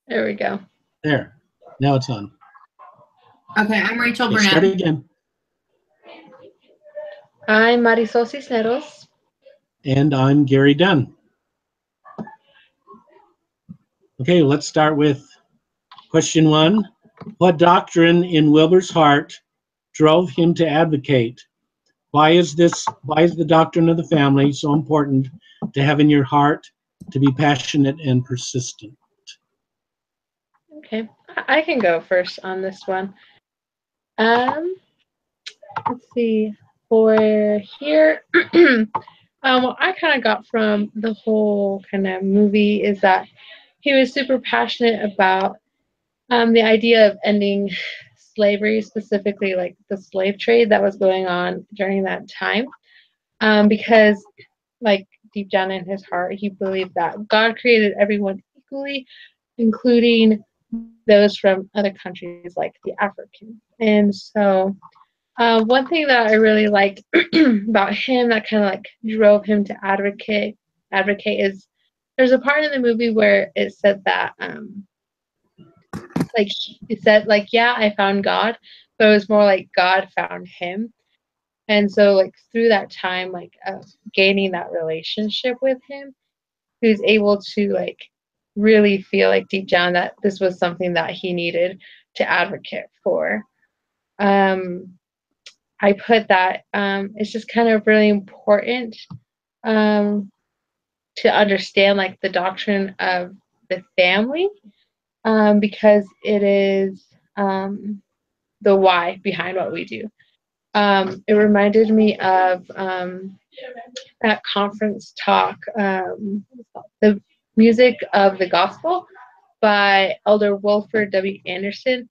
There we go. There. Now it's on. Okay, I'm Rachel Okay, Burnett. start again. I'm Marisol Cisneros. And I'm Gary Dunn. Okay, let's start with question 1. What doctrine in Wilbur's heart drove him to advocate? Why is the doctrine of the family so important to have in your heart, to be passionate and persistent? Okay, I can go first on this one. Let's see. For here, what I kind of got from the whole kind of movie is that he was super passionate about the idea of ending slavery, specifically like the slave trade that was going on during that time, because like deep down in his heart, he believed that God created everyone equally, including those from other countries like the African. And so one thing that I really liked about him that kind of like drove him to advocate is there's a part in the movie where it said that like it said like, yeah, I found God, but it was more like God found him. And so like through that time like gaining that relationship with him, he was able to like really feel like deep down that this was something that he needed to advocate for. I put that it's just kind of really important um, to understand like the doctrine of the family, because it is the why behind what we do. It reminded me of that conference talk, The Music of the Gospel by Elder Wilford W. Anderson.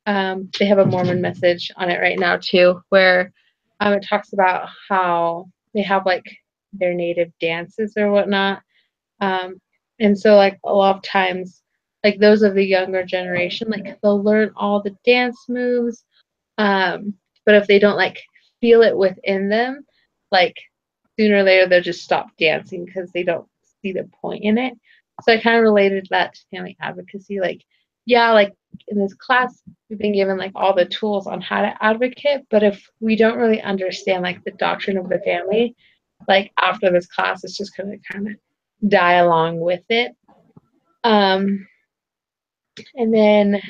They have a Mormon message on it right now too, where it talks about how they have like their native dances or whatnot. And so like a lot of times, like those of the younger generation, like they'll learn all the dance moves, but if they don't like feel it within them, like sooner or later they'll just stop dancing because they don't see the point in it. So I kind of related that to family advocacy. Like, yeah, like in this class, we've been given like all the tools on how to advocate, but if we don't really understand like the doctrine of the family, like after this class, it's just going to kind of die along with it. And then,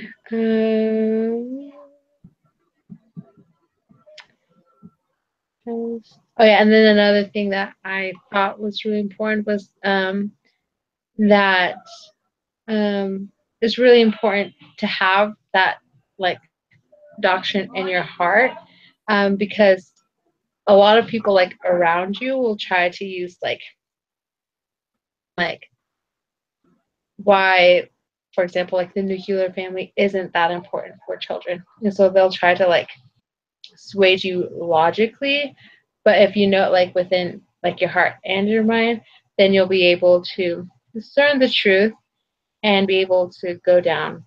oh yeah, and then another thing that I thought was really important was that it's really important to have that like doctrine in your heart, because a lot of people like around you will try to use like why, for example, like the nuclear family isn't that important for children, and so they'll try to like sway you logically, but if you know it like within like your heart and your mind, then you'll be able to discern the truth and be able to go down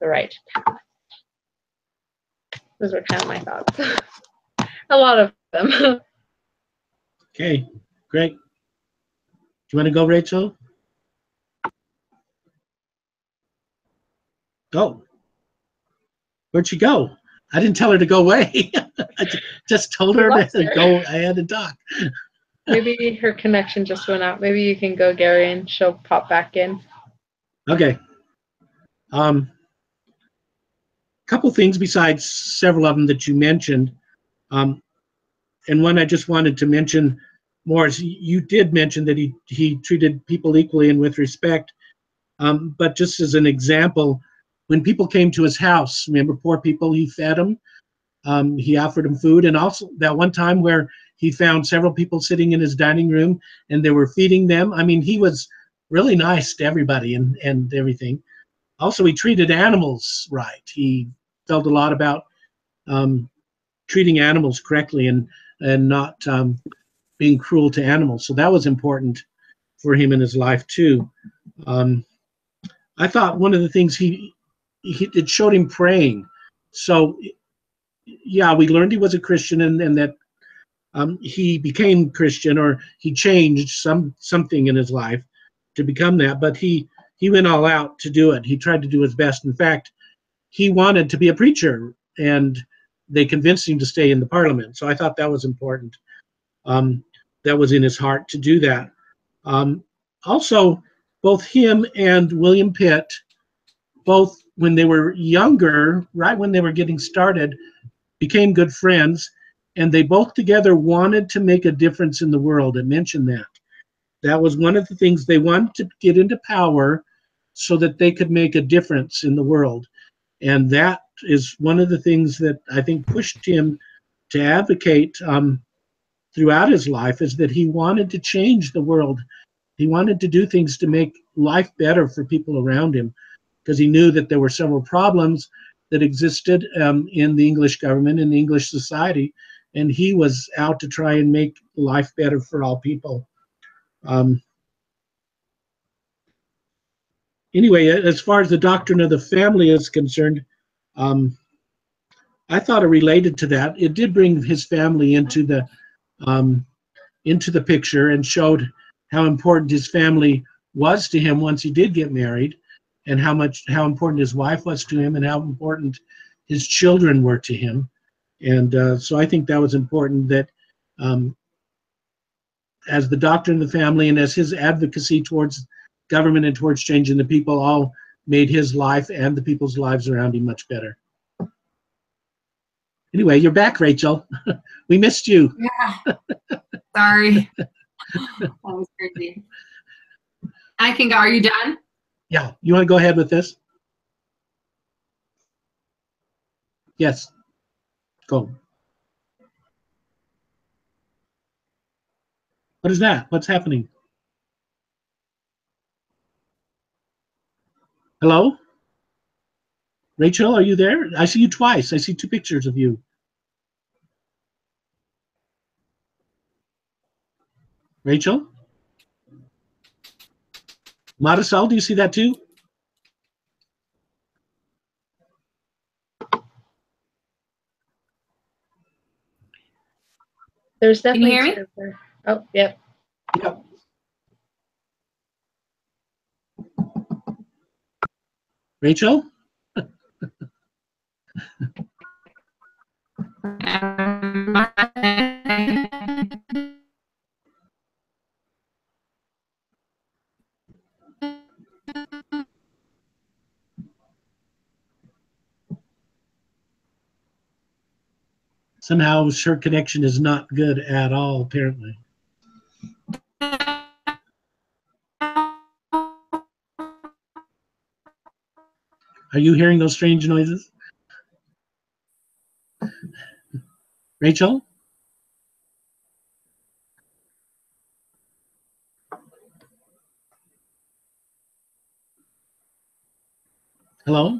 the right path. Those were kind of my thoughts. A lot of them. Okay, great. Do you want to go, Rachel? Go. Where'd she go? I didn't tell her to go away. I just told her to go ahead and talk. Maybe her connection just went out. Maybe you can go, Gary, and she'll pop back in. Okay. Couple things besides several of them that you mentioned. And one I just wanted to mention more is you did mention that he treated people equally and with respect. But just as an example, when people came to his house, remember poor people, he fed them. He offered them food. And also that one time where he found several people sitting in his dining room and they were feeding them. I mean, he was really nice to everybody and everything. Also, he treated animals right. He felt a lot about treating animals correctly and not being cruel to animals. So that was important for him in his life too. I thought one of the things it showed him praying. So yeah, we learned he was a Christian and that he became Christian, or he changed something in his life to become that. But he he went all out to do it. He tried to do his best. In fact, he wanted to be a preacher, and they convinced him to stay in the parliament. So I thought that was important. That was in his heart to do that. Also, both him and William Pitt, both when they were younger, right when they were getting started, became good friends, and they both together wanted to make a difference in the world. I mentioned that. That was one of the things they wanted to get into power so that they could make a difference in the world. And that is one of the things that I think pushed him to advocate throughout his life, is that he wanted to change the world. He wanted to do things to make life better for people around him, because he knew that there were several problems that existed in the English government, in the English society, and he was out to try and make life better for all people. Anyway, as far as the doctrine of the family is concerned, I thought it related to that. It did bring his family into the picture and showed how important his family was to him once he did get married, and how important his wife was to him, and how important his children were to him. And so I think that was important, that as the doctrine of the family and as his advocacy towards government and towards changing the people all made his life and the people's lives around him much better. Anyway, you're back, Rachel. We missed you. Yeah. Sorry. That was crazy. I can go. Are you done? Yeah. You want to go ahead with this? Yes. Go. What is that? What's happening? Hello? Rachel, are you there? I see you twice. I see two pictures of you. Rachel? Marisol, do you see that too? There's Can you definitely hear me? Oh, yep. Yep. Rachel? Somehow her connection is not good at all, apparently. Are you hearing those strange noises? Rachel? Hello?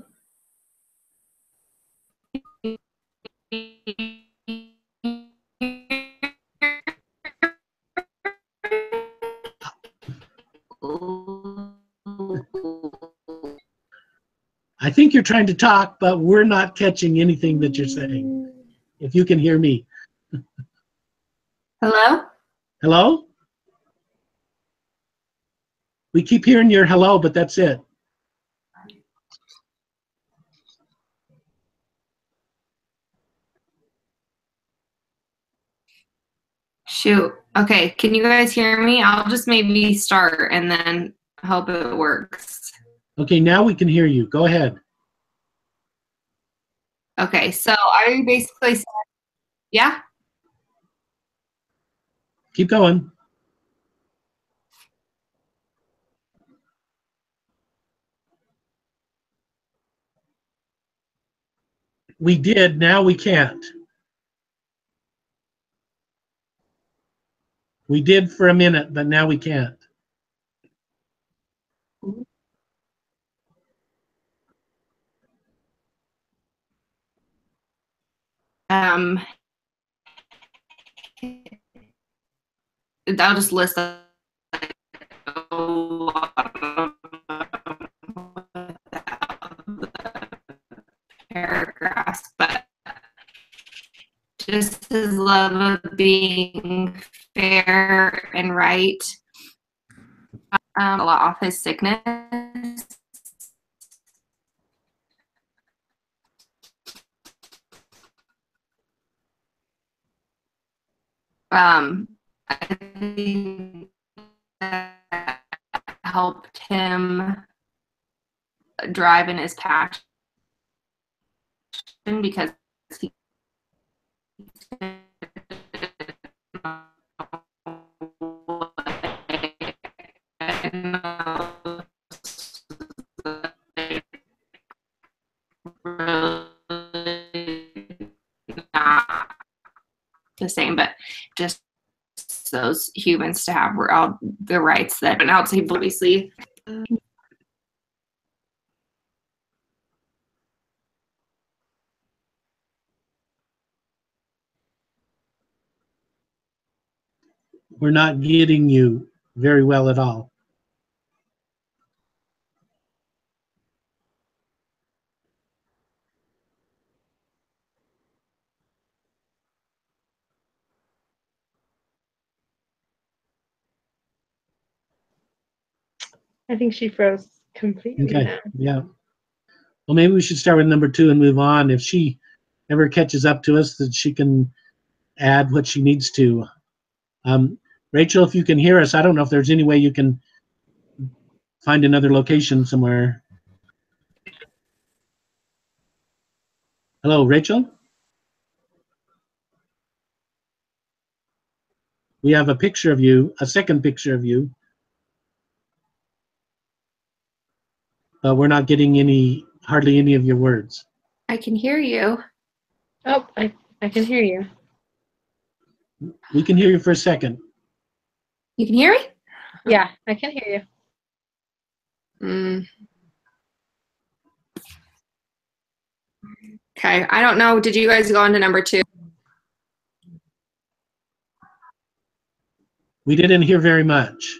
I think you're trying to talk, but we're not catching anything that you're saying. If you can hear me. Hello? Hello? We keep hearing your hello, but that's it. Shoot. Okay. Can you guys hear me? I'll just maybe start and then hope it works. Okay, now we can hear you. Go ahead. Okay. So I basically said, yeah? Keep going. We did, now we can't. We did for a minute, but now we can't. I'll just list a lot of paragraphs, but just his love of being fair and right. A lot off his sickness. I think that helped him drive in his passion because he not the same, but just those humans to have all the rights that an outside obviously. We're not getting you very well at all. I think she froze completely Okay, now. yeah. Well, maybe we should start with number 2 and move on. If she ever catches up to us, that she can add what she needs to. Rachel, if you can hear us, I don't know if there's any way you can find another location somewhere. Hello, Rachel? We have a picture of you, a second picture of you, but we're not getting hardly any of your words. I can hear you. Oh, I can hear you. We can hear you for a second. You can hear me? Yeah, I can hear you. Okay, I don't know. Did you guys go on to number 2? We didn't hear very much.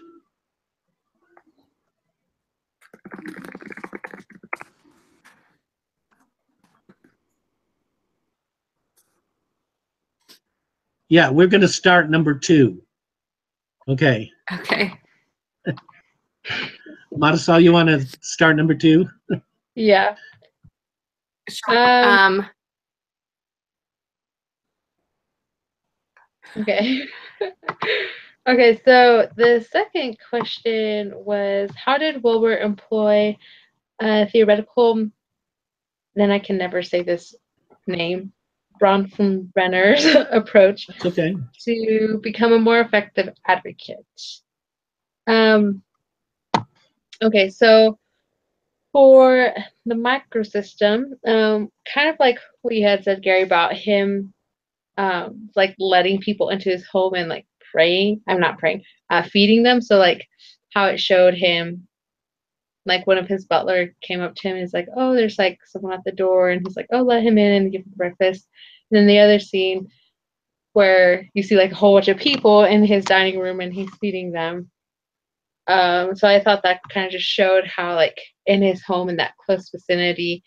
Yeah, we're going to start number 2. Okay. Okay. Marisol, you want to start number 2? Yeah. Okay. Okay, so the second question was, how did Wilbur employ a theoretical, then I can never say this name, Bronfenbrenner's approach That's okay. to become a more effective advocate? Okay, so for the microsystem, kind of like what you had said, Gary, about him like letting people into his home and like feeding them. So like how it showed him, like one of his butler came up to him and he's like, oh, there's like someone at the door, and he's like, oh, let him in and give him breakfast. And then the other scene where you see like a whole bunch of people in his dining room and he's feeding them. So I thought that kind of just showed how like in his home in that close vicinity,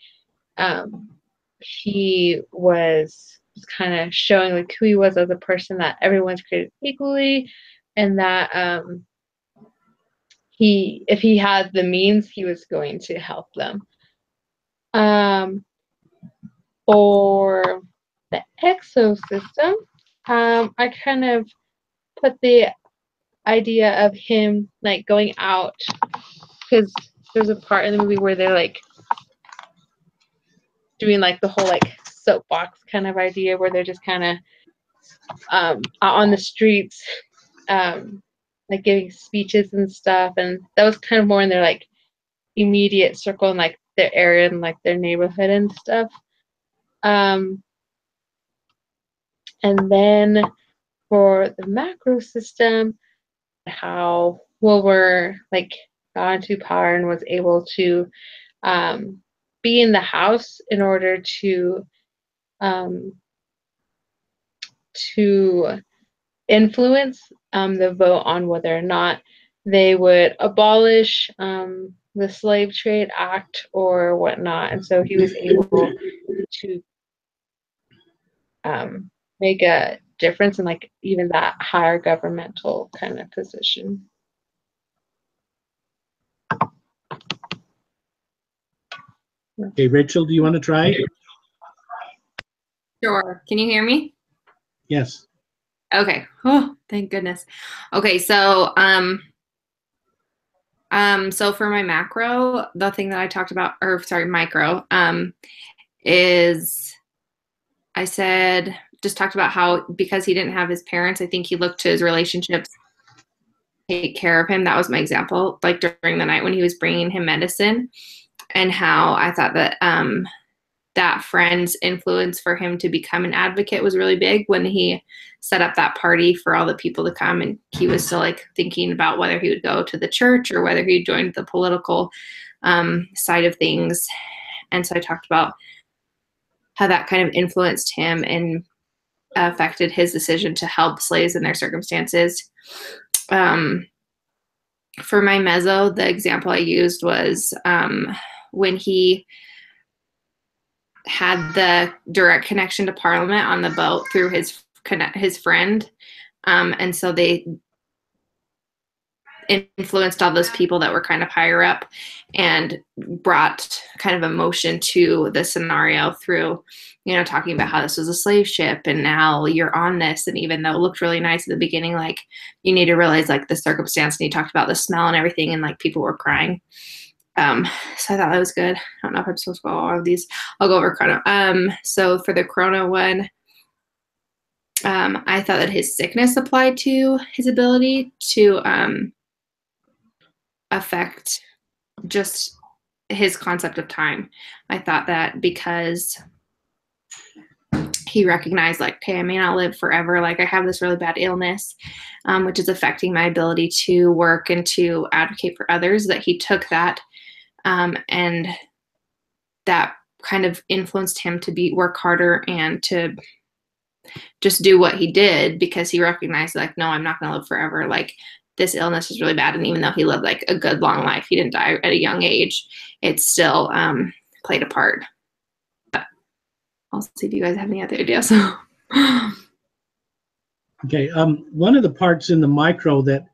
he was kind of showing like who he was as a person, that everyone's created equally, and that if he had the means, he was going to help them. For the exosystem, I kind of put the idea of him like going out, because there's a part in the movie where they're like doing like the whole like soapbox kind of idea where they're just kind of out on the streets, like giving speeches and stuff, and that was kind of more in their like immediate circle and like their area and like their neighborhood and stuff. And then for the macro system, how Wilbur like got into power and was able to be in the house in order to influence the vote on whether or not they would abolish the Slave Trade Act or whatnot. And so he was able to make a difference in like even that higher governmental kind of position. Okay, Rachel, do you want to try? Sure. Can you hear me? Yes. Okay. Oh, thank goodness. Okay, so so for my macro, the thing that I talked about, or sorry, micro, is I said just talked about how because he didn't have his parents, I think he looked to his relationships to take care of him. That was my example, like during the night when he was bringing him medicine, and how I thought that that friend's influence for him to become an advocate was really big when he set up that party for all the people to come, and he was still like thinking about whether he would go to the church or whether he joined the political side of things. And so I talked about how that kind of influenced him and affected his decision to help slaves in their circumstances. Um, for my mezzo, the example I used was when he had the direct connection to Parliament on the boat through his friend, and so they influenced all those people that were kind of higher up and brought kind of emotion to the scenario through, you know, talking about how this was a slave ship and now you're on this. And even though it looked really nice at the beginning, like you need to realize like the circumstance, and he talked about the smell and everything, and like people were crying. So I thought that was good. I don't know if I'm supposed to go all of these. I'll go over chrono. So for the chrono one, I thought that his sickness applied to his ability to affect just his concept of time. I thought that because he recognized like, hey, I may not live forever. Like I have this really bad illness, which is affecting my ability to work and to advocate for others, that he took that and that kind of influenced him to work harder and to just do what he did, because he recognized like, no, I'm not going to live forever. Like this illness is really bad. And even though he lived like a good long life, he didn't die at a young age, it still played a part. But I'll see if you guys have any other ideas. Okay, one of the parts in the micro that,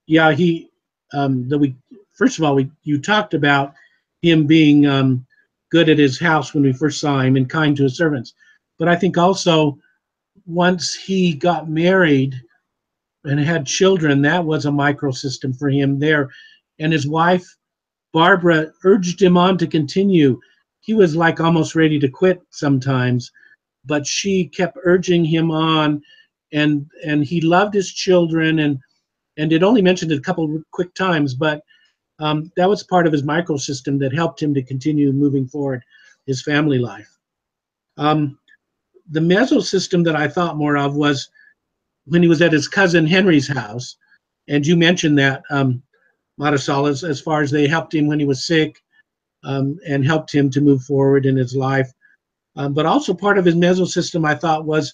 yeah, that we, first of all, you talked about him being good at his house when we first saw him and kind to his servants. But I think also once he got married and had children, that was a microsystem for him there. And his wife, Barbara, urged him on to continue. He was like almost ready to quit sometimes, but she kept urging him on, and he loved his children, and it only mentioned it a couple of quick times, but that was part of his microsystem that helped him to continue moving forward his family life. The mesosystem that I thought more of was when he was at his cousin Henry's house, and you mentioned that, Marisol, as far as they helped him when he was sick, and helped him to move forward in his life. But also part of his mesosystem, I thought, was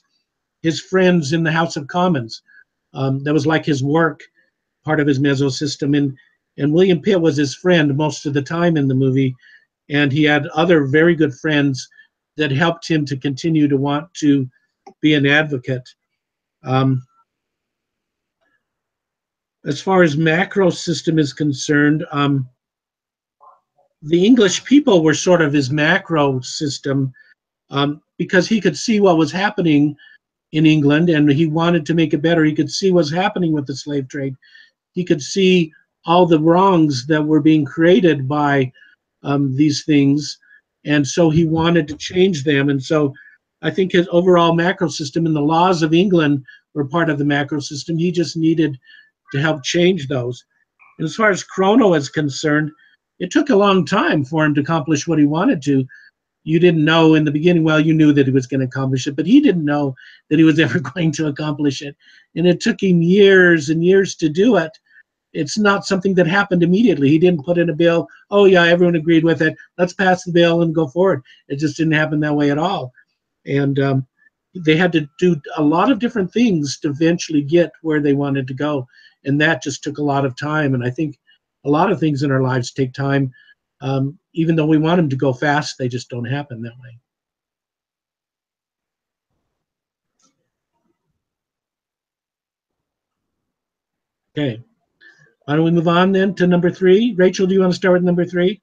his friends in the House of Commons. That was like his work, part of his mesosystem. And William Pitt was his friend most of the time in the movie, and he had other very good friends that helped him to continue to want to be an advocate. As far as macro system is concerned, the English people were sort of his macro system, because he could see what was happening in England and he wanted to make it better. He could see what's happening with the slave trade. He could see all the wrongs that were being created by these things. And so he wanted to change them. And so I think his overall macro system and the laws of England were part of the macro system. He just needed to help change those. And as far as Chrono is concerned, it took a long time for him to accomplish what he wanted to. You didn't know in the beginning, well, you knew that he was going to accomplish it, but he didn't know that he was ever going to accomplish it. And it took him years and years to do it. It's not something that happened immediately. He didn't put in a bill, oh yeah, everyone agreed with it, let's pass the bill and go forward. It just didn't happen that way at all. And they had to do a lot of different things to eventually get where they wanted to go. And that just took a lot of time. And I think a lot of things in our lives take time. Even though we want them to go fast, they just don't happen that way. Okay. Why don't we move on then to number 3? Rachel, do you want to start with number 3?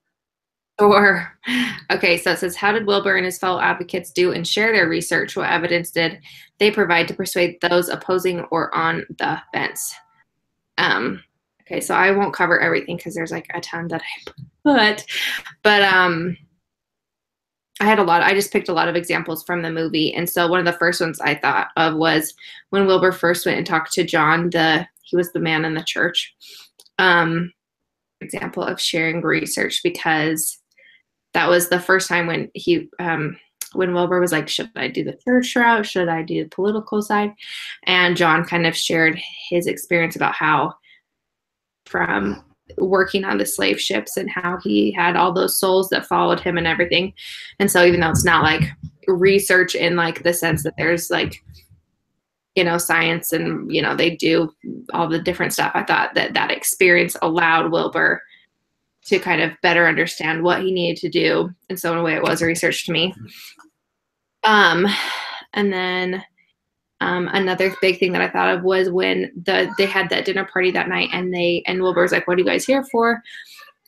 Or, okay, so it says, how did Wilbur and his fellow advocates do and share their research? What evidence did they provide to persuade those opposing or on the fence? Okay, so I won't cover everything because there's like a ton that I put, but I just picked a lot of examples from the movie. And so one of the first ones I thought of was when Wilbur first went and talked to John, he was the man in the church. Example of sharing research, because that was the first time when when Wilbur was like, should I do the church route? Should I do the political side? And John kind of shared his experience about how from working on the slave ships and how he had all those souls that followed him and everything. And so even though it's not like research in like the sense that there's like, science and, they do all the different stuff, I thought that experience allowed Wilbur to kind of better understand what he needed to do. And so in a way it was research to me. And then another big thing that I thought of was when they had that dinner party that night, and Wilbur was like, what are you guys here for?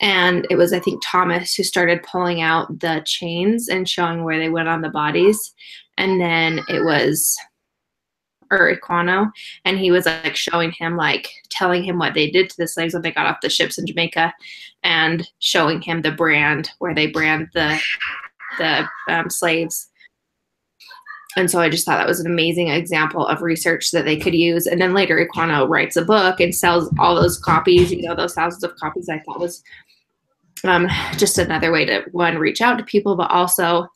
And it was, I think, Thomas who started pulling out the chains and showing where they went on the bodies. And then it was Equano, and he was like showing him, like telling him what they did to the slaves when they got off the ships in Jamaica, and showing him the brand where they brand the slaves. And so I just thought that was an amazing example of research that they could use. And then later Equano writes a book and sells all those copies, those thousands of copies. I thought was just another way to, one, reach out to people, but also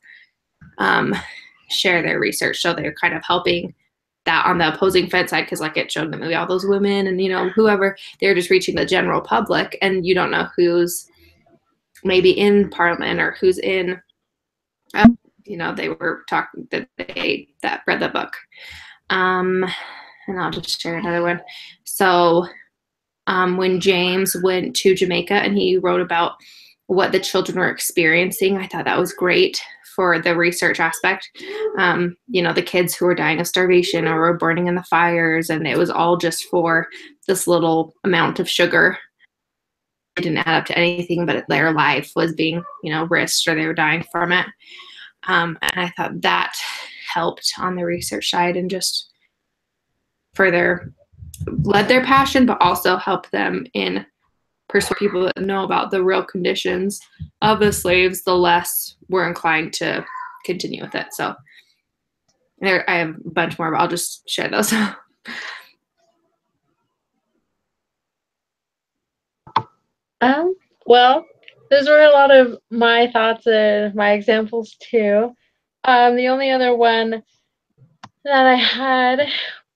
share their research. So they're kind of helping that on the opposing fence side, because like it showed in the movie, all those women and, whoever, they're just reaching the general public, and you don't know who's maybe in Parliament or who's in they were talking that read the book. And I'll just share another one. So when James went to Jamaica and he wrote about what the children were experiencing, I thought that was great for the research aspect. The kids who were dying of starvation or were burning in the fires, and it was all just for this little amount of sugar. It didn't add up to anything, but their life was being, risked, or they were dying from it. And I thought that helped on the research side and just further led their passion, but also helped them in persuade people that know about the real conditions of the slaves, the less we're inclined to continue with it. So I have a bunch more, but I'll just share those. Well, those were a lot of my thoughts and my examples too. The only other one that I had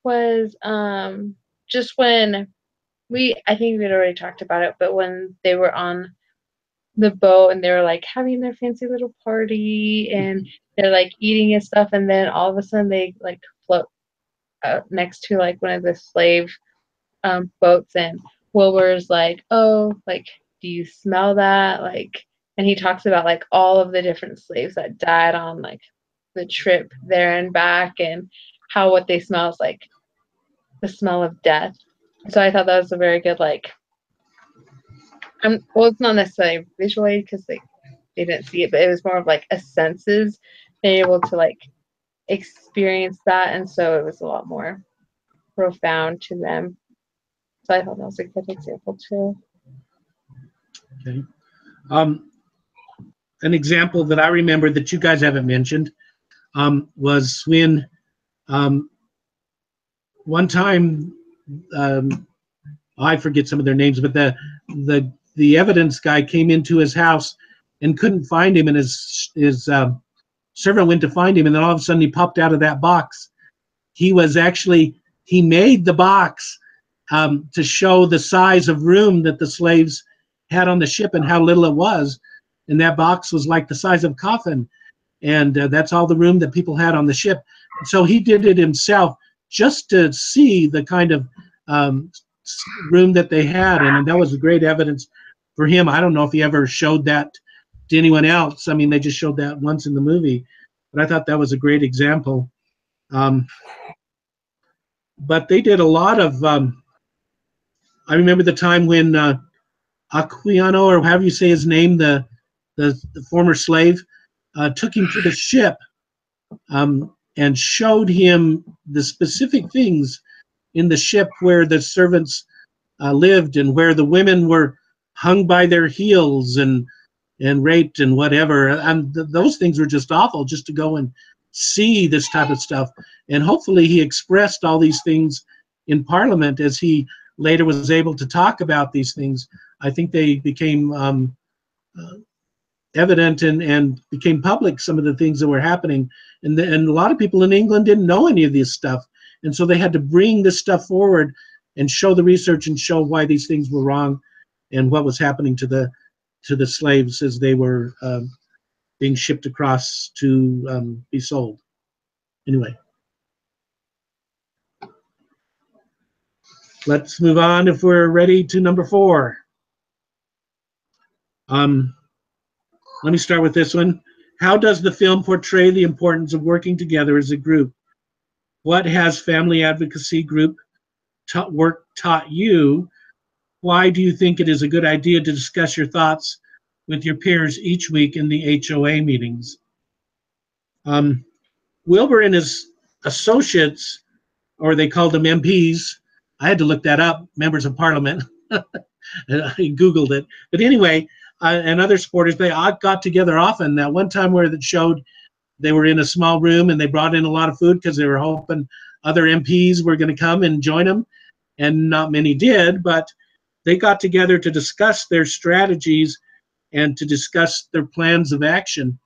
was just when I think we'd already talked about it, but when they were on the boat and they were like having their fancy little party and they're like eating and stuff, and then all of a sudden they like float next to like one of the slave boats, and Wilbur's like, oh, like, do you smell that? Like, and he talks about like all of the different slaves that died on like the trip there and back, and how what they smell is like the smell of death. So I thought that was a very good, like, well, it's not necessarily visual aid because they didn't see it, but it was more of like a senses, being able to like experience that, and so it was a lot more profound to them. So I thought that was a good example too. Okay. An example that I remember that you guys haven't mentioned was when one time, I forget some of their names, but the evidence guy came into his house and couldn't find him, and his servant went to find him, and then all of a sudden he popped out of that box. He made the box to show the size of room that the slaves had on the ship and how little it was, and that box was like the size of a coffin, and that's all the room that people had on the ship. So he did it himself just to see the kind of room that they had, and that was great evidence for him. I don't know if he ever showed that to anyone else. I mean, they just showed that once in the movie, but I thought that was a great example. But they did a lot of, I remember the time when Aquino, or however you say his name, the the former slave, took him to the ship, and showed him the specific things in the ship where the servants lived, and where the women were hung by their heels and raped and whatever. And those things were just awful, just to go and see this type of stuff. And hopefully he expressed all these things in Parliament as he later was able to talk about these things. I think they became evident and became public, some of the things that were happening. And a lot of people in England didn't know any of this stuff. And so they had to bring this stuff forward and show the research and show why these things were wrong and what was happening to the slaves as they were being shipped across to be sold. Anyway, let's move on if we're ready to number 4. Let me start with this one. How does the film portray the importance of working together as a group? What has family advocacy group work taught you? Why do you think it is a good idea to discuss your thoughts with your peers each week in the HOA meetings? Wilbur and his associates, or they called them MPs, I had to look that up, members of parliament. I Googled it. But anyway, and other supporters, they got together often. That one time where it showed they were in a small room and they brought in a lot of food because they were hoping other MPs were going to come and join them. And not many did, but they got together to discuss their strategies and to discuss their plans of action.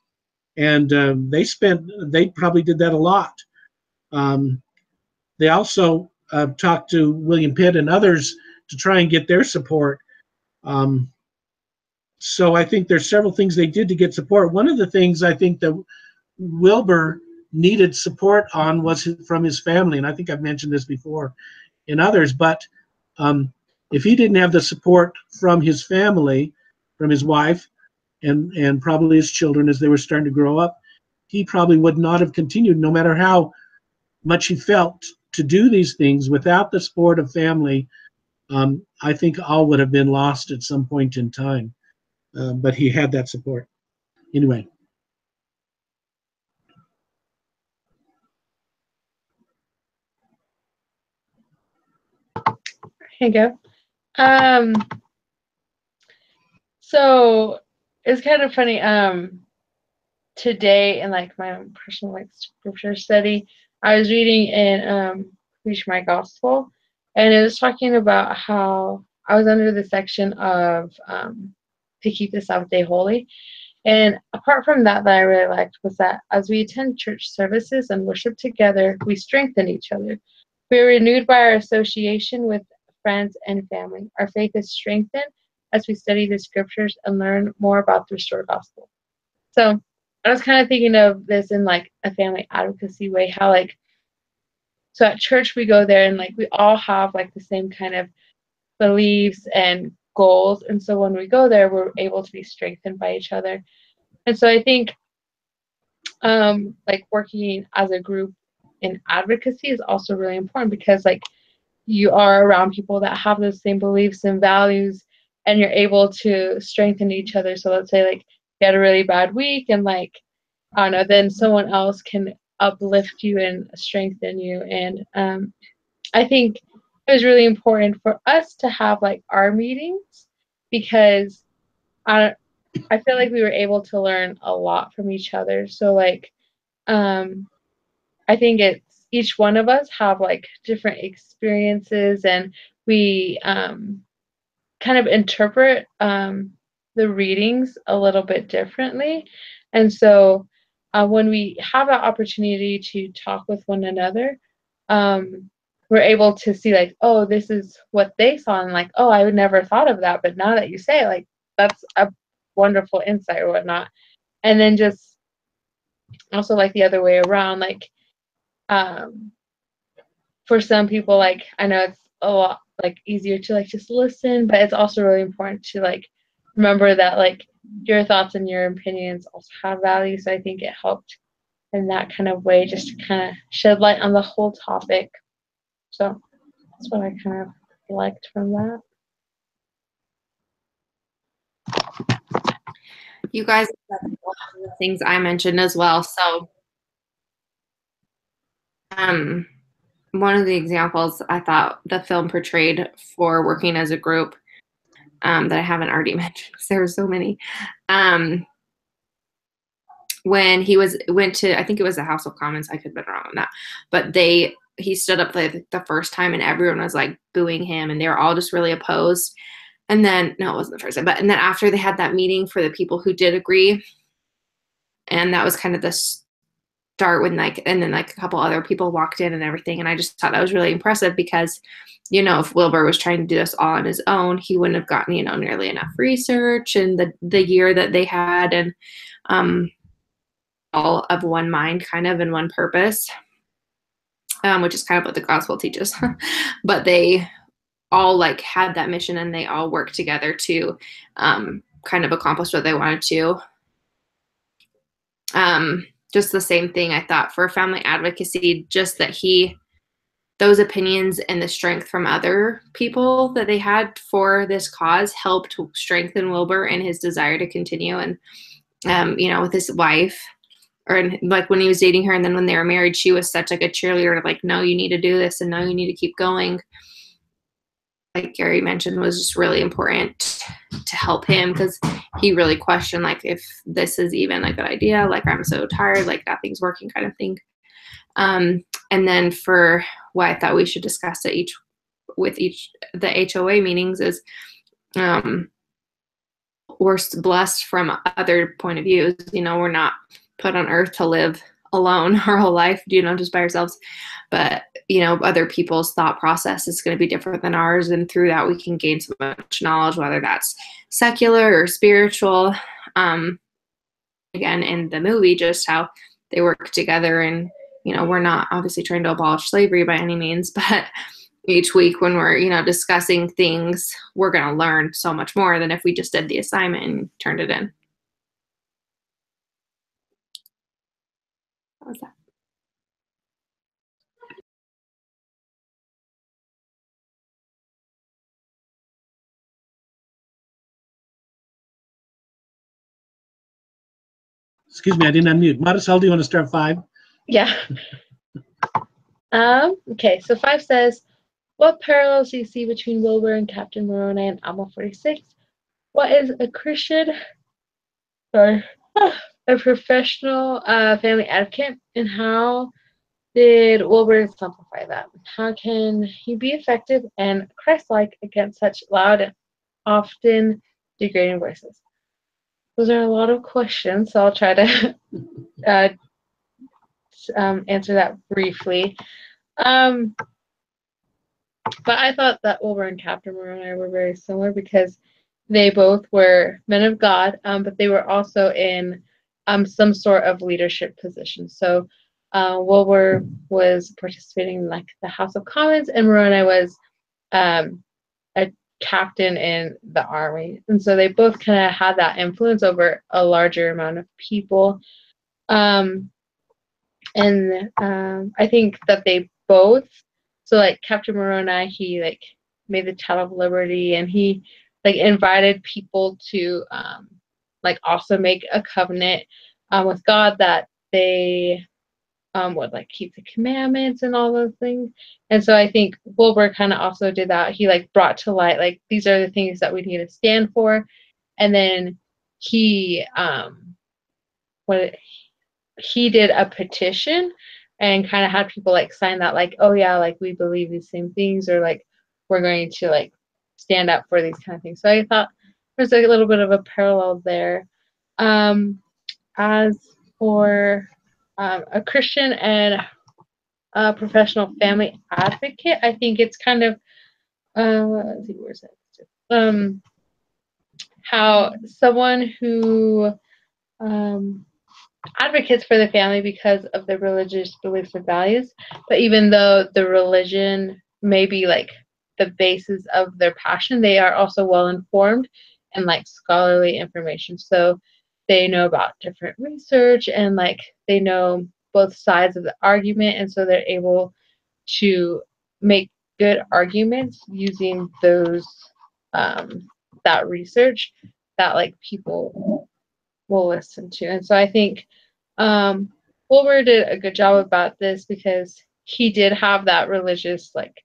And they probably did that a lot. They also talked to William Pitt and others to try and get their support. So I think there's several things they did to get support. One of the things I think that Wilbur needed support on was from his family, and I think I've mentioned this before in others, but if he didn't have the support from his family, from his wife, and probably his children as they were starting to grow up, he probably would not have continued, no matter how much he felt to do these things. Without the support of family, I think all would have been lost at some point in time. But he had that support. Anyway. Here you go. So it's kind of funny. Today in like my own personal like scripture study, I was reading in Preach My Gospel, and it was talking about how I was under the section of to keep the Sabbath day holy. And apart from that I really liked was that as we attend church services and worship together, we strengthen each other. We are renewed by our association with friends and family. Our faith is strengthened as we study the scriptures and learn more about the restored gospel. So I was kind of thinking of this in like a family advocacy way, how like, so at church we go there and like we all have like the same kind of beliefs and goals. And so when we go there, we're able to be strengthened by each other. And so I think like working as a group in advocacy is also really important, because like you are around people that have those same beliefs and values, and you're able to strengthen each other. So let's say like you had a really bad week, and like, I don't know, then someone else can uplift you and strengthen you. And I think it was really important for us to have like our meetings, because I feel like we were able to learn a lot from each other. So like I think it's each one of us have like different experiences, and we kind of interpret the readings a little bit differently. And so when we have that opportunity to talk with one another, we're able to see like, oh, this is what they saw, and like, oh, I would never thought of that, but now that you say it, like, that's a wonderful insight or whatnot. And then just also like the other way around, like for some people, like I know it's a lot like easier to like just listen, but it's also really important to like remember that like your thoughts and your opinions also have value. So I think it helped in that kind of way, just to kind of shed light on the whole topic. So that's what I kind of liked from that. You guys said a lot of the things I mentioned as well. So, one of the examples I thought the film portrayed for working as a group, that I haven't already mentioned because there were so many. When he went to, I think it was the House of Commons, I could have been wrong on that, but he stood up the first time and everyone was like booing him and they were all just really opposed. And then, no, it wasn't the first time, and then after they had that meeting for the people who did agree, and that was kind of the start when and then a couple other people walked in and everything. And I just thought that was really impressive because, if Wilbur was trying to do this all on his own, he wouldn't have gotten, nearly enough research and the year that they had, and all of one mind kind of and one purpose, which is kind of what the gospel teaches. But they all had that mission and they all worked together to kind of accomplish what they wanted to. Just the same thing I thought for family advocacy, just that those opinions and the strength from other people that they had for this cause helped strengthen Wilbur and his desire to continue. And, with his wife, or when he was dating her and then when they were married, she was such a cheerleader, no, you need to do this and no, you need to keep going. Like Gary mentioned, was just really important to help him because he really questioned if this is even a good idea. I'm so tired, nothing's working kind of thing. And then for what I thought we should discuss at the HOA meetings is we're blessed from other point of views. We're not put on earth to live alone our whole life, just by ourselves. But, other people's thought process is going to be different than ours. And through that, we can gain so much knowledge, whether that's secular or spiritual. Again, in the movie, just how they work together. And, we're not obviously trying to abolish slavery by any means, but each week when we're, discussing things, we're going to learn so much more than if we just did the assignment and turned it in. What was that? Excuse me, I didn't unmute. Marisol, do you want to start 5? Yeah. Okay, so 5 says, what parallels do you see between Wilbur and Captain Moroni and Alma 46? What is a Christian, a professional family advocate, and how did Wilbur exemplify that? How can he be effective and Christ-like against such loud and often degrading voices? Those are a lot of questions, so I'll try to answer that briefly. But I thought that Wilbur and Captain Moroni were very similar because they both were men of God, but they were also in some sort of leadership position. So Wilbur was participating in the House of Commons, and Moroni was a captain in the army. And so they both kind of had that influence over a larger amount of people. And I think that they both, so Captain Moroni, he made the Child of Liberty, and he invited people to also make a covenant with God that they would keep the commandments and all those things. And so I think Wilbur kind of also did that. He brought to light these are the things that we need to stand for, and then he he did a petition and kind of had people sign that oh yeah, we believe these same things, or we're going to stand up for these kind of things. So I thought there's a little bit of a parallel there. As for a Christian and a professional family advocate, I think it's kind of let's see, where's that? How someone who advocates for the family because of their religious beliefs and values, but even though the religion may be the basis of their passion, they are also well informed and scholarly information. So they know about different research and they know both sides of the argument, and so they're able to make good arguments using those that research that people will listen to. And so I think Wilbur did a good job about this because he did have that religious, like,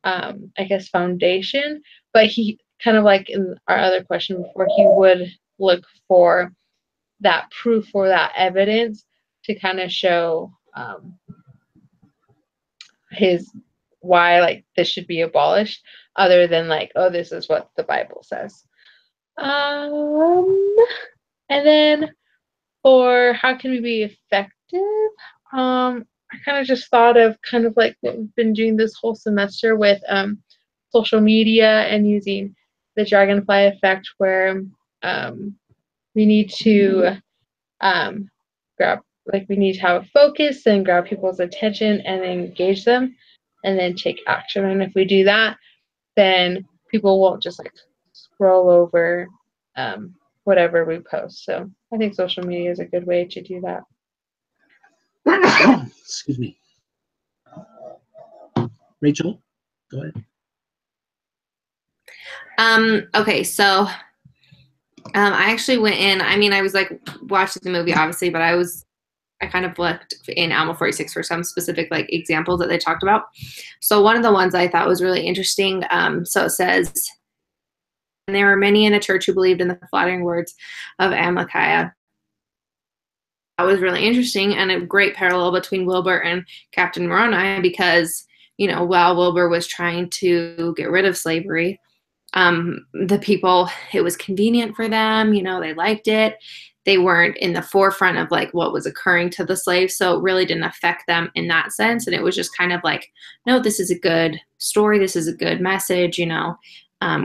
I guess, foundation, but he kind of like in our other question before, he would look for that proof or that evidence to kind of show his why like this should be abolished, other than like, oh, this is what the Bible says. And then for how can we be effective, I kind of just thought of kind of like what we've been doing this whole semester with social media and using the dragonfly effect, where we need to we need to have a focus and grab people's attention and engage them and then take action. And if we do that, then people won't just like scroll over whatever we post. So I think social media is a good way to do that. Excuse me. Rachel, go ahead. Okay, so I actually went in. I mean, I was like watching the movie, obviously, but I kind of looked in ALMA 46 for some specific like examples that they talked about. So one of the ones I thought was really interesting. So it says, and there were many in the church who believed in the flattering words of Amalickiah. That was really interesting and a great parallel between Wilbur and Captain Moroni, because, you know, while Wilbur was trying to get rid of slavery, the people, it was convenient for them, you know, they liked it. They weren't in the forefront of like what was occurring to the slaves. So it really didn't affect them in that sense. And it was just kind of like, no, this is a good story. This is a good message, you know,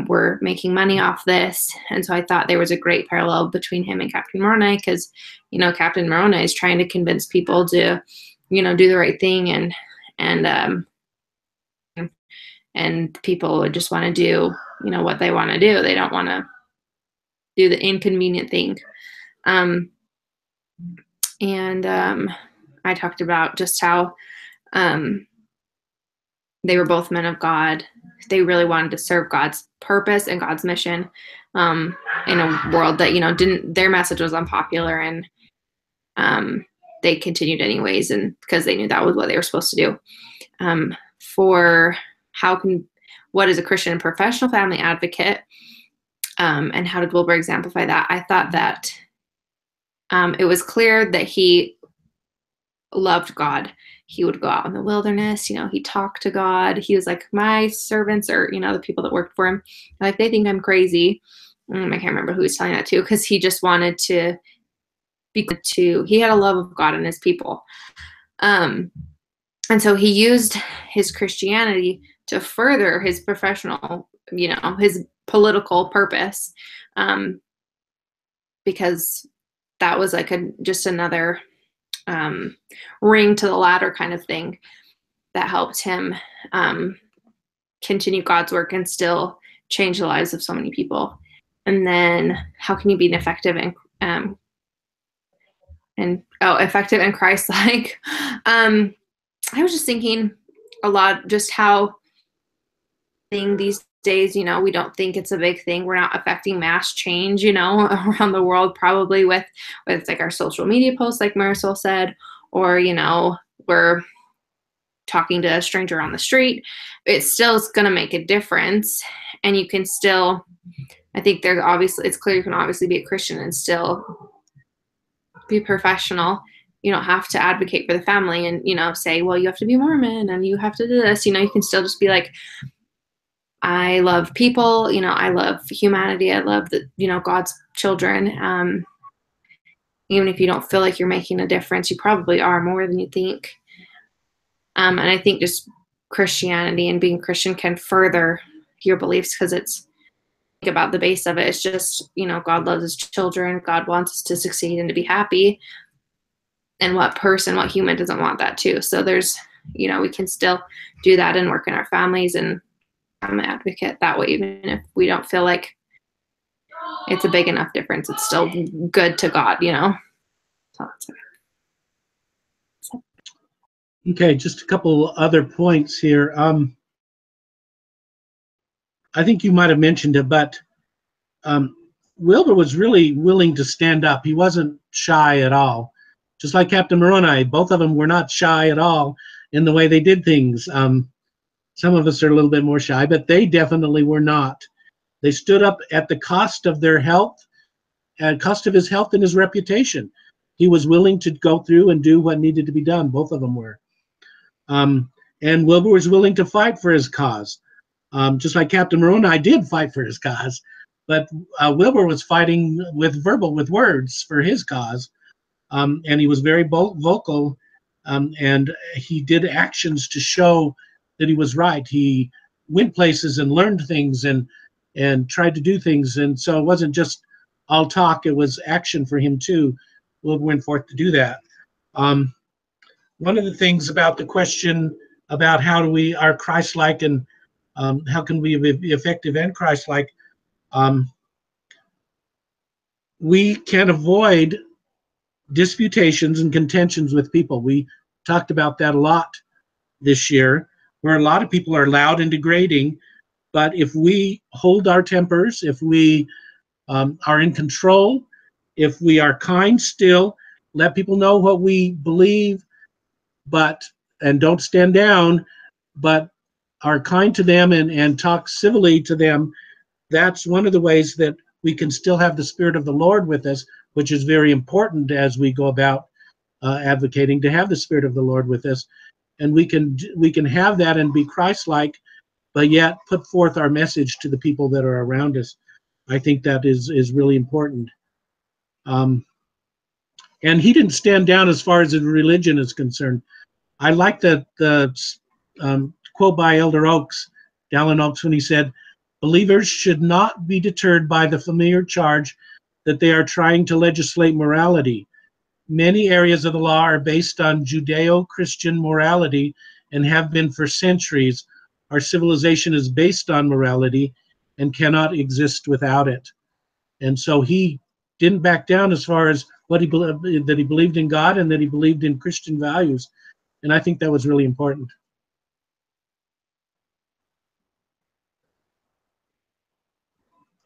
we're making money off this. And so I thought there was a great parallel between him and Captain Moroni, because, you know, Captain Moroni is trying to convince people to, you know, do the right thing, and people would just want to do, you know, what they want to do. They don't want to do the inconvenient thing. I talked about just how they were both men of God. They really wanted to serve God's purpose and God's mission in a world that, you know, their message was unpopular, and they continued anyways, and because they knew that was what they were supposed to do. For what is a Christian and professional family advocate, and how did Wilbur exemplify that? I thought that it was clear that he loved God. He would go out in the wilderness, you know, he talked to God. He was like, my servants, or, you know, the people that worked for him, like, they think I'm crazy. I can't remember who he was telling that to, because he just wanted to he had a love of God and his people. And so he used his Christianity to further his professional, you know, his political purpose, because that was like just another ring to the ladder kind of thing that helped him continue God's work and still change the lives of so many people. And then how can you be an effective effective and Christ-like? I was just thinking a lot just how these days, you know, we don't think it's a big thing. We're not affecting mass change, you know, around the world, probably with like our social media posts, like Marisol said, or, you know, we're talking to a stranger on the street. It still is going to make a difference. And you can still, I think it's clear you can obviously be a Christian and still be professional. You don't have to advocate for the family and, you know, say, well, you have to be Mormon and you have to do this. You know, you can still just be like, I love people, you know, I love humanity. I love you know, God's children. Even if you don't feel like you're making a difference, you probably are more than you think. And I think just Christianity and being Christian can further your beliefs, because it's about the base of it. It's just, you know, God loves his children. God wants us to succeed and to be happy. And what human doesn't want that too? So there's, you know, we can still do that and work in our families, and I'm an advocate that way, even if we don't feel like it's a big enough difference. It's still good to God, you know? So. Okay, just a couple other points here. I think you might have mentioned it, but Wilbur was really willing to stand up. He wasn't shy at all. Just like Captain Moroni, both of them were not shy at all in the way they did things. Some of us are a little bit more shy, but they definitely were not. They stood up at the cost of their health, at cost of his health and his reputation. He was willing to go through and do what needed to be done. Both of them were. And Wilbur was willing to fight for his cause. Just like Captain Moroni did fight for his cause. But Wilbur was fighting with words for his cause. And he was very vocal. And he did actions to show that he was right. He went places and learned things and tried to do things. And so it wasn't just all talk, it was action for him too. Wilbur went forth to do that. One of the things about the question about how do we are Christ-like and how can we be effective and Christ-like, we can avoid disputations and contentions with people. We talked about that a lot this year, where a lot of people are loud and degrading. But if we hold our tempers, if we are in control, if we are kind still, let people know what we believe, and don't stand down, but are kind to them and talk civilly to them, that's one of the ways that we can still have the Spirit of the Lord with us, which is very important as we go about advocating to have the Spirit of the Lord with us. And we can have that and be Christ-like, but yet put forth our message to the people that are around us. I think that is really important. And he didn't stand down as far as his religion is concerned. I like the quote by Elder Oaks, Dallin Oaks, when he said, "Believers should not be deterred by the familiar charge that they are trying to legislate morality. Many areas of the law are based on Judeo-Christian morality and have been for centuries. Our civilization is based on morality and cannot exist without it." And so he didn't back down as far as what he believed, that he believed in God and that he believed in Christian values. And I think that was really important.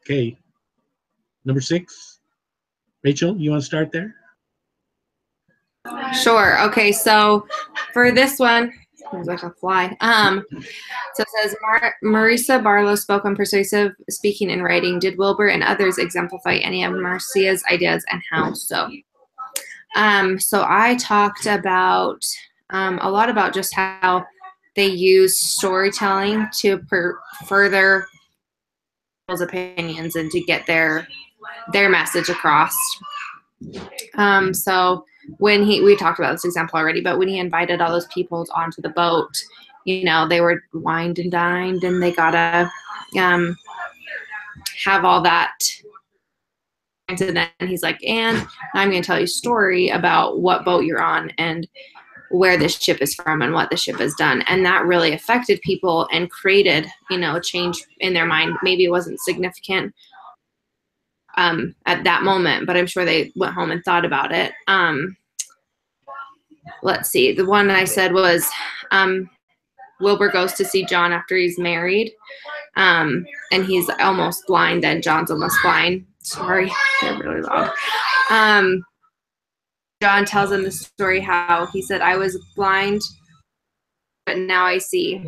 Okay, number 6. Rachel, you want to start there? Sure. Okay, so for this one, it's like a fly. So it says, Marisa Barlow spoke on persuasive speaking and writing. Did Wilbur and others exemplify any of Marcia's ideas, and how so? So I talked about a lot about just how they use storytelling to further people's opinions and to get their message across. So when we talked about this example already, but when he invited all those people onto the boat, you know, they were wined and dined, and they gotta have all that. And then he's like, and I'm going to tell you a story about what boat you're on and where this ship is from and what the ship has done. And that really affected people and created, you know, a change in their mind. Maybe it wasn't significant at that moment, but I'm sure they went home and thought about it. Let's see. The one I said was Wilbur goes to see John after he's married, and he's almost blind. Then John's almost blind. Sorry, they're really loud. John tells him the story how he said, "I was blind, but now I see."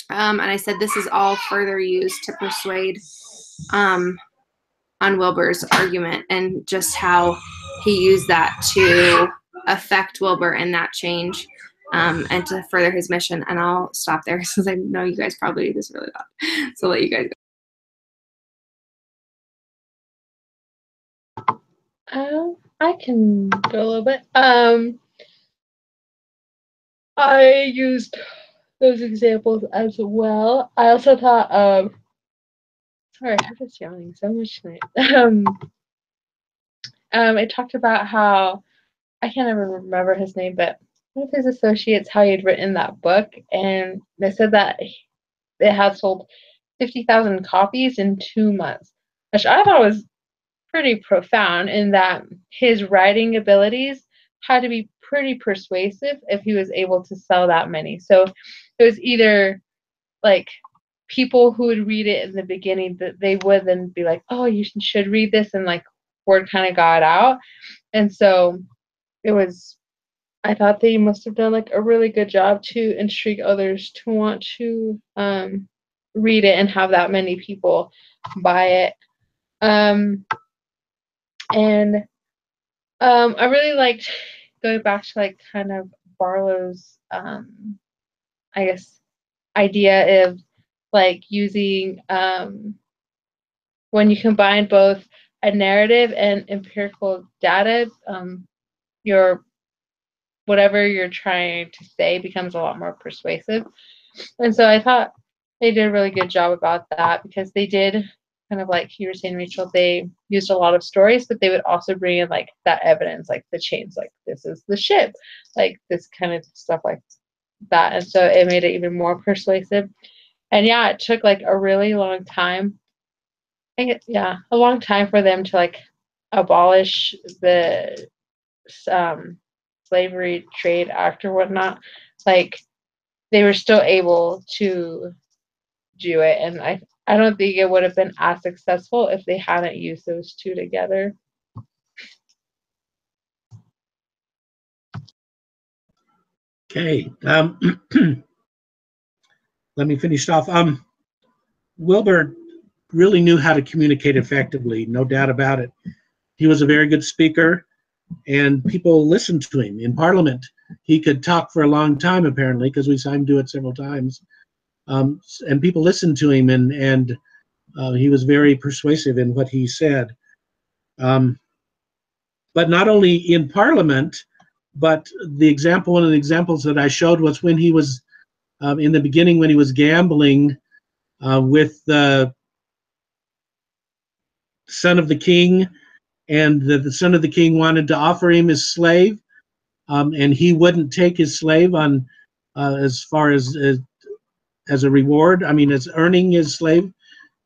And I said this is all further used to persuade on Wilbur's argument, and just how he used that to affect Wilbur and that change, and to further his mission. And I'll stop there since I know you guys probably do this really loud. So I'll let you guys go. I can go a little bit. I used those examples as well. I also thought of, sorry, I was yawning so much tonight. It talked about how, I can't even remember his name, but one of his associates, how he had written that book, and they said that it had sold 50,000 copies in 2 months, which I thought was pretty profound, in that his writing abilities had to be pretty persuasive if he was able to sell that many. So it was either like people who would read it in the beginning, that they would then be like, oh, you should read this, and like word kind of got out. And so it was, I thought they must have done like a really good job to intrigue others to want to read it and have that many people buy it. And I really liked going back to like kind of Barlow's I guess idea of like using when you combine both a narrative and empirical data, your whatever you're trying to say becomes a lot more persuasive. And so I thought they did a really good job about that, because they did kind of like you were saying, Rachel, they used a lot of stories, but they would also bring in like that evidence, like the chains, like this is the ship, like this kind of stuff like that. And so it made it even more persuasive. And yeah, it took like a really long time. A long time for them to like abolish the slavery trade act or whatnot. Like they were still able to do it, and I don't think it would have been as successful if they hadn't used those two together. Okay. Let me finish off. Wilbur really knew how to communicate effectively, no doubt about it. He was a very good speaker, and people listened to him in Parliament. He could talk for a long time, apparently, because we saw him do it several times. And people listened to him, and he was very persuasive in what he said. But not only in Parliament, but one of the examples that I showed was when he was in the beginning, when he was gambling with the son of the king, and the son of the king wanted to offer him his slave, and he wouldn't take his slave on as far as a reward. I mean, as earning his slave.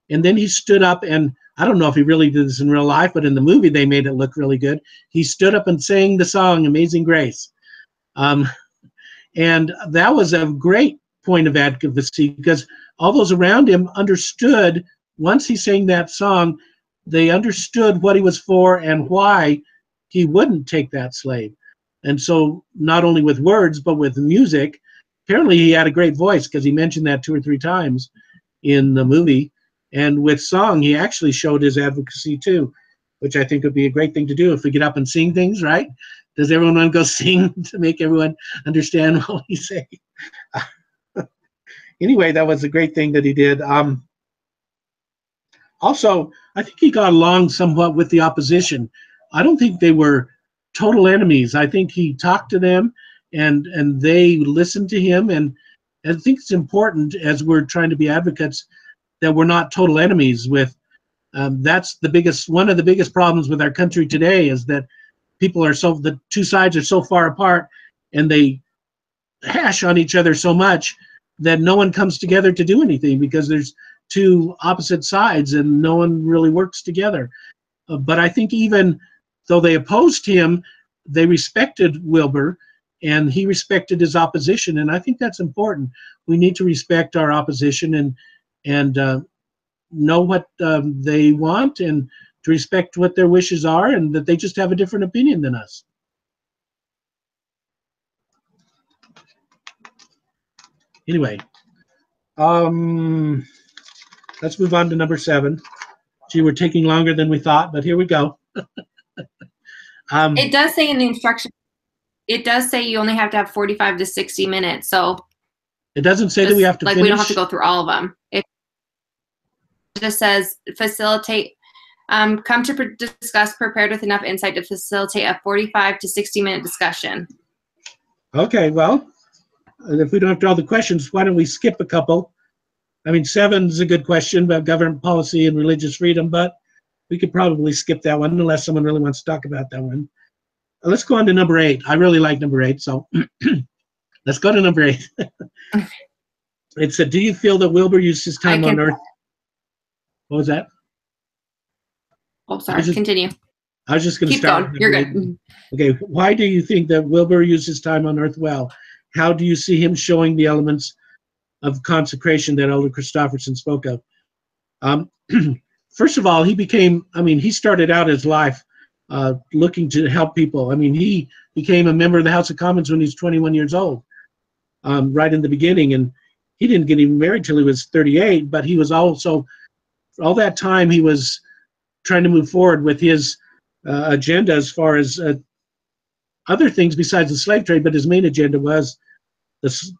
And then he stood up, and I don't know if he really did this in real life, but in the movie they made it look really good. He stood up and sang the song "Amazing Grace," and that was a great point of advocacy, because all those around him understood. Once he sang that song, they understood what he was for and why he wouldn't take that slave. And so not only with words, but with music, apparently he had a great voice, because he mentioned that 2 or 3 times in the movie. And with song, he actually showed his advocacy too, which I think would be a great thing to do if we get up and sing things, right? Does everyone want to go sing to make everyone understand what we say? Anyway, that was a great thing that he did. Also, I think he got along somewhat with the opposition. I don't think they were total enemies. I think he talked to them, and they listened to him. And I think it's important, as we're trying to be advocates, that we're not total enemies with. That's one of the biggest problems with our country today, is that the two sides are so far apart, and they hash on each other so much that no one comes together to do anything, because there's two opposite sides and no one really works together. But I think even though they opposed him, they respected Wilbur, and he respected his opposition. And I think that's important. We need to respect our opposition and know what they want, and to respect what their wishes are, and that they just have a different opinion than us. Anyway, let's move on to number 7. Gee, we're taking longer than we thought, but here we go. It does say in the instruction, it does say you only have to have 45 to 60 minutes. So it doesn't say that we have to finish. We don't have to go through all of them. It just says facilitate, come to discuss prepared with enough insight to facilitate a 45 to 60 minute discussion. Okay, well, if we don't have to all the questions, why don't we skip a couple? I mean, 7 is a good question about government policy and religious freedom, but we could probably skip that one unless someone really wants to talk about that one. Let's go on to number 8. I really like number 8, so let's go to number 8. It said, do you feel that Wilbur used his time on Earth? What was that? Oh, sorry. Continue. I was just going to start. Keep going. You're good. Okay. Why do you think that Wilbur used his time on Earth well? How do you see him showing the elements of consecration that Elder Christofferson spoke of. Um, First of all, he started out his life looking to help people. I mean, he became a member of the House of Commons when he was 21 years old, right in the beginning. And he didn't get even married till he was 38, but he was also, all that time, he was trying to move forward with his agenda as far as other things besides the slave trade, but his main agenda was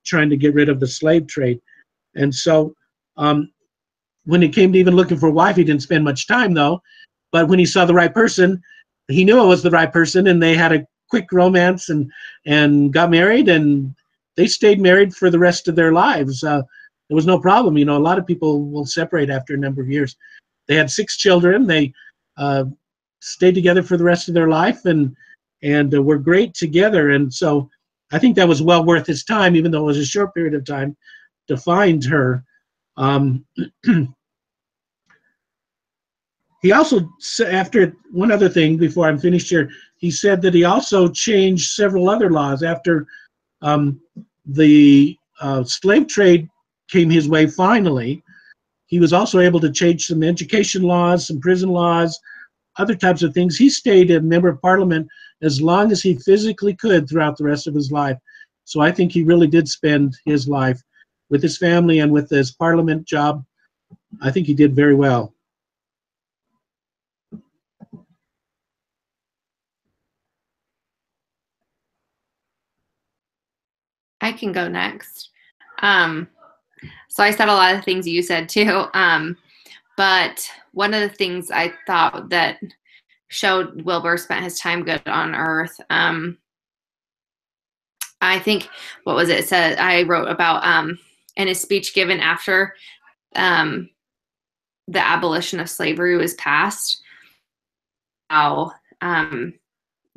trying to get rid of the slave trade. And so when it came to even looking for a wife, he didn't spend much time, though. But when he saw the right person, he knew it was the right person, and they had a quick romance and got married, and they stayed married for the rest of their lives. There was no problem. You know, a lot of people will separate after a number of years. They had 6 children. They stayed together for the rest of their life, and were great together. And so I think that was well worth his time, even though it was a short period of time, to find her. He also, after one other thing before I'm finished here, he said that he also changed several other laws after the slave trade came his way finally. He was also able to change some education laws, some prison laws, other types of things. He stayed a member of parliament as long as he physically could throughout the rest of his life. So I think he really did spend his life with his family and with his parliament job. I think he did very well. I can go next. So I said a lot of things you said too. But one of the things I thought that showed Wilbur spent his time good on earth. I think, what was it said? I wrote about in his speech given after the abolition of slavery was passed, how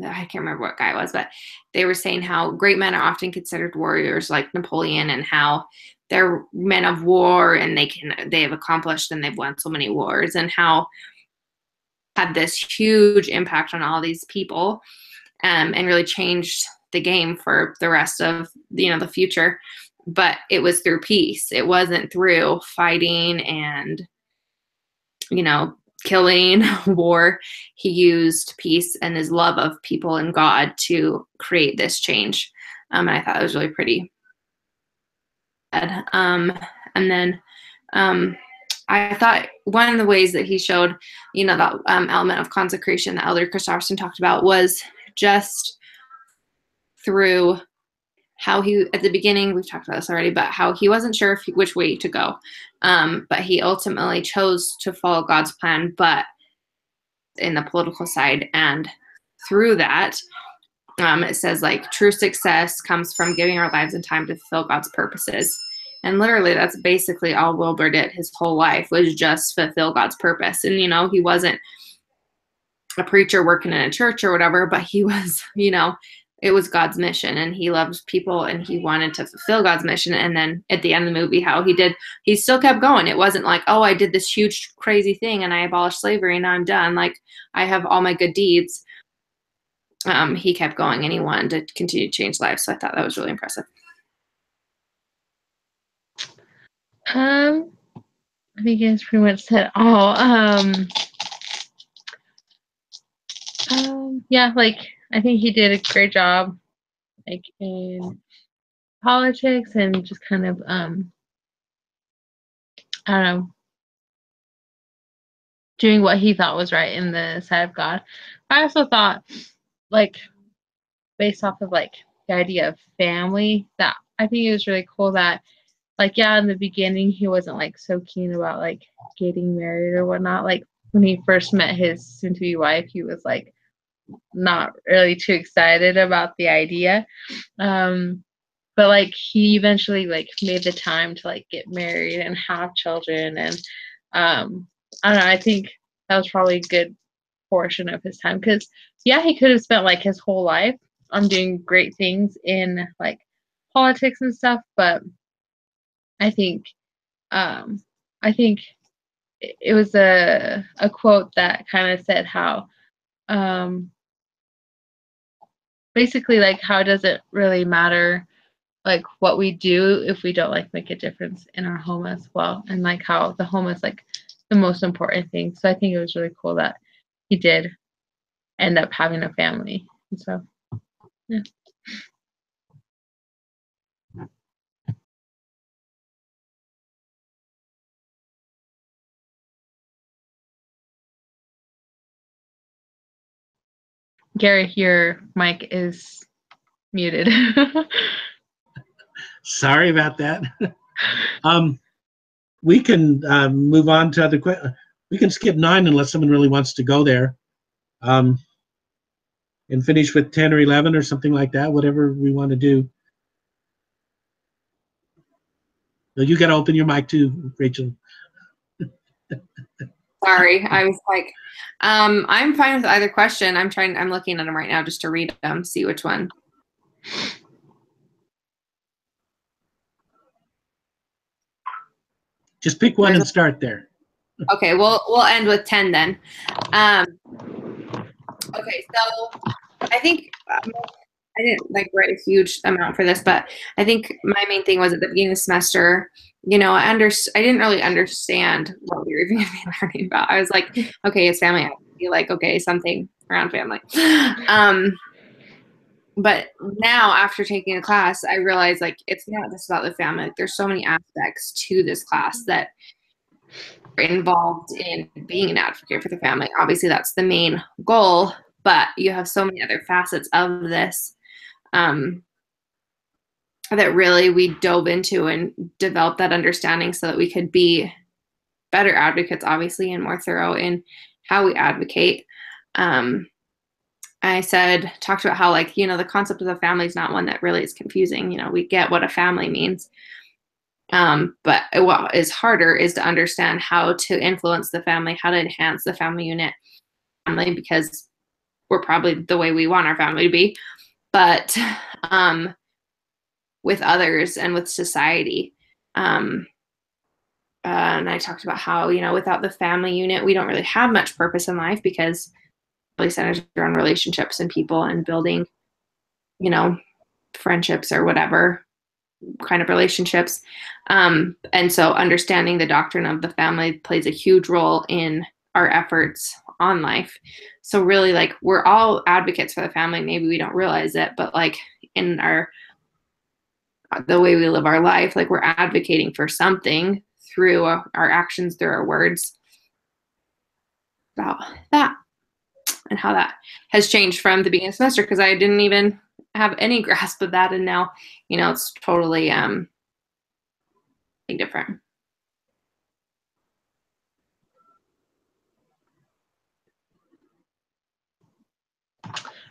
I can't remember what guy it was, but they were saying how great men are often considered warriors, like Napoleon, and how they're men of war and they have accomplished and they've won so many wars, and how had this huge impact on all these people, and really changed the game for the rest of the future. But it was through peace. It wasn't through fighting and killing, war. He used peace and his love of people and God to create this change. And I thought it was really pretty good. And then I thought one of the ways that he showed, that element of consecration that Elder Christofferson talked about was just through how he, at the beginning, we've talked about this already, but how he wasn't sure which way to go. But he ultimately chose to follow God's plan, but in the political side. And through that, it says like true success comes from giving our lives and time to fulfill God's purposes. And literally that's basically all Wilbur did his whole life, was just fulfill God's purpose. And, he wasn't a preacher working in a church or whatever, but he was, it was God's mission, and he loved people and he wanted to fulfill God's mission. And then at the end of the movie, how he still kept going. It wasn't like, oh, I did this huge crazy thing and I abolished slavery and now I'm done. Like, I have all my good deeds. He kept going and he wanted to continue to change lives. So I thought that was really impressive. I think it's pretty much said all. Yeah, like I think he did a great job, like in politics and just kind of I don't know, doing what he thought was right in the sight of God. I also thought, like, based off of like the idea of family, that I think it was really cool that, like, yeah, in the beginning he wasn't like so keen about like getting married or whatnot. Like when he first met his soon-to-be wife, he was like not really too excited about the idea. But like he eventually like made the time to like get married and have children, and I don't know, I think that was probably a good portion of his time, because yeah, he could have spent like his whole life on doing great things in like politics and stuff, but I think it was a quote that kind of said how basically like how does it really matter like what we do if we don't like make a difference in our home as well, and like how the home is like the most important thing. So I think it was really cool that he did end up having a family. And so yeah. Gary, your mic is muted. Sorry about that. We can move on to other questions. We can skip 9 unless someone really wants to go there, and finish with 10 or 11 or something like that, whatever we want to do. You got to open your mic too, Rachel. Sorry, I was like, I'm fine with either question. I'm looking at them right now just to read them, see which one. Just pick one and start there. Okay, we'll end with 10 then. Okay, so I think I didn't like write a huge amount for this, but I think my main thing was at the beginning of the semester, you know, I didn't really understand what we were even learning about. I was like, okay, it's family. I feel like, okay, something around family. But now after taking a class, I realized like it's not just about the family. Like, there's so many aspects to this class that are involved in being an advocate for the family. Obviously, that's the main goal, but you have so many other facets of this that really we dove into and developed that understanding so that we could be better advocates, obviously, and more thorough in how we advocate. I talked about how, like, you know, the concept of the family is not one that really is confusing. You know, we get what a family means. But what is harder is to understand how to influence the family, how to enhance the family unit family, because we're probably the way we want our family to be. But with others and with society. And I talked about how, you know, without the family unit, we don't really have much purpose in life because it really centers around relationships and people and building, you know, friendships or whatever kind of relationships. And so understanding the doctrine of the family plays a huge role in our efforts on life. So really, like, we're all advocates for the family. Maybe we don't realize it, but like in the way we live our life, like we're advocating for something through our actions, through our words, about that and how that has changed from the beginning of the semester, because I didn't even have any grasp of that, and now, you know, it's totally different.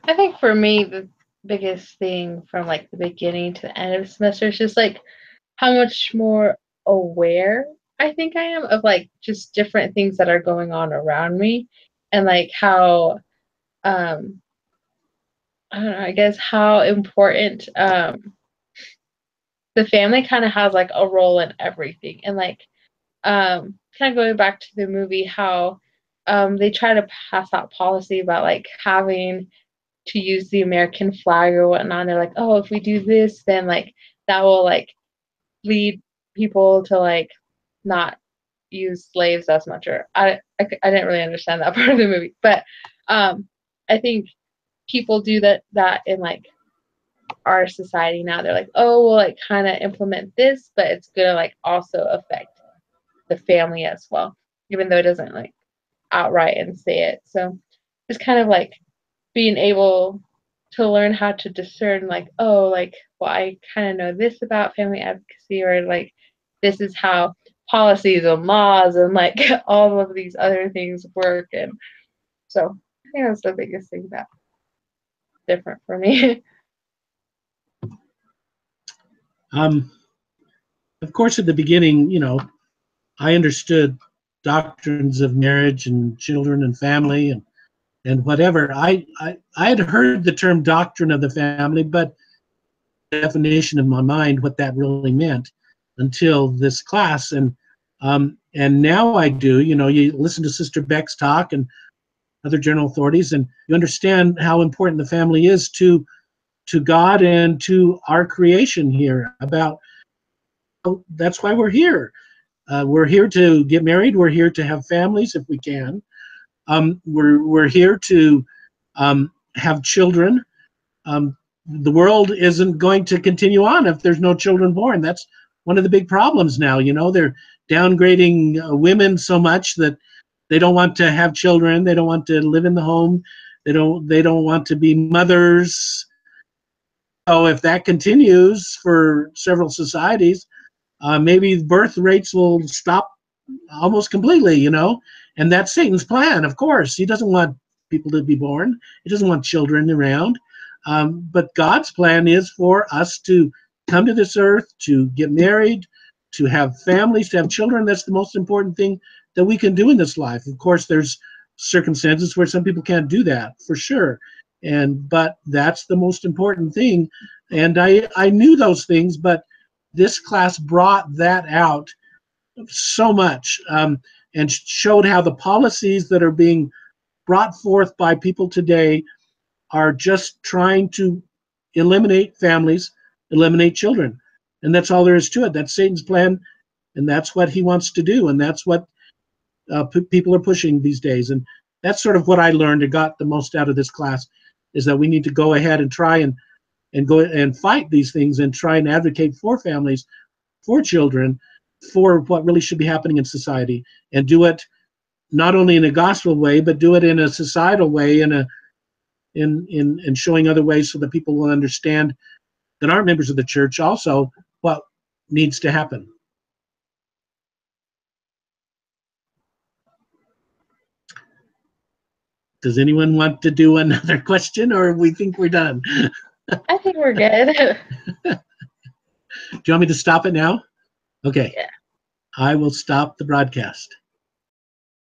I think for me, the biggest thing from like the beginning to the end of the semester is just like how much more aware I think I am of like just different things that are going on around me, and like how I don't know, I guess how important the family kind of has like a role in everything. And like kind of going back to the movie, how they try to pass out policy about like having to use the American flag or whatnot. And they're like, oh, if we do this, then like that will like lead people to like not use slaves as much. Or I didn't really understand that part of the movie, but I think people do that in like our society now. They're like, oh, we'll like kind of implement this, but it's gonna like also affect the family as well, even though it doesn't like outright and say it. So it's kind of like being able to learn how to discern like, oh, like, well, I kind of know this about family advocacy, or like this is how policies and laws and like all of these other things work. And so I think that's the biggest thing that's different for me. Of course, at the beginning, you know, I understood doctrines of marriage and children and family and whatever. I had heard the term doctrine of the family, but definition in my mind what that really meant until this class. And now I do. You know, you listen to Sister Beck's talk and other general authorities, and you understand how important the family is to God and to our creation here about, that's why we're here. We're here to get married. We're here to have families if we can. We're here to have children. The world isn't going to continue on if there's no children born. That's one of the big problems now. You know, they're downgrading women so much that they don't want to have children. They don't want to live in the home. They don't want to be mothers. So if that continues for several societies, maybe birth rates will stop almost completely, you know, and that's Satan's plan. Of course, he doesn't want people to be born. He doesn't want children around. But God's plan is for us to come to this earth, to get married, to have families, to have children. That's the most important thing that we can do in this life. Of course, there's circumstances where some people can't do that, for sure. But that's the most important thing. And I knew those things, but this class brought that out so much, and showed how the policies that are being brought forth by people today are just trying to eliminate families, eliminate children. And that's all there is to it. That's Satan's plan, and that's what he wants to do, and that's what people are pushing these days. And that's sort of what I learned and got the most out of this class, is that we need to go ahead and try and go and fight these things and try and advocate for families, for children, for what really should be happening in society, and do it not only in a gospel way, but do it in a societal way, in showing other ways so that people will understand that aren't members of the church also what needs to happen. Does anyone want to do another question, or we think we're done? I think we're good. Do you want me to stop it now? Okay. Yeah. I will stop the broadcast.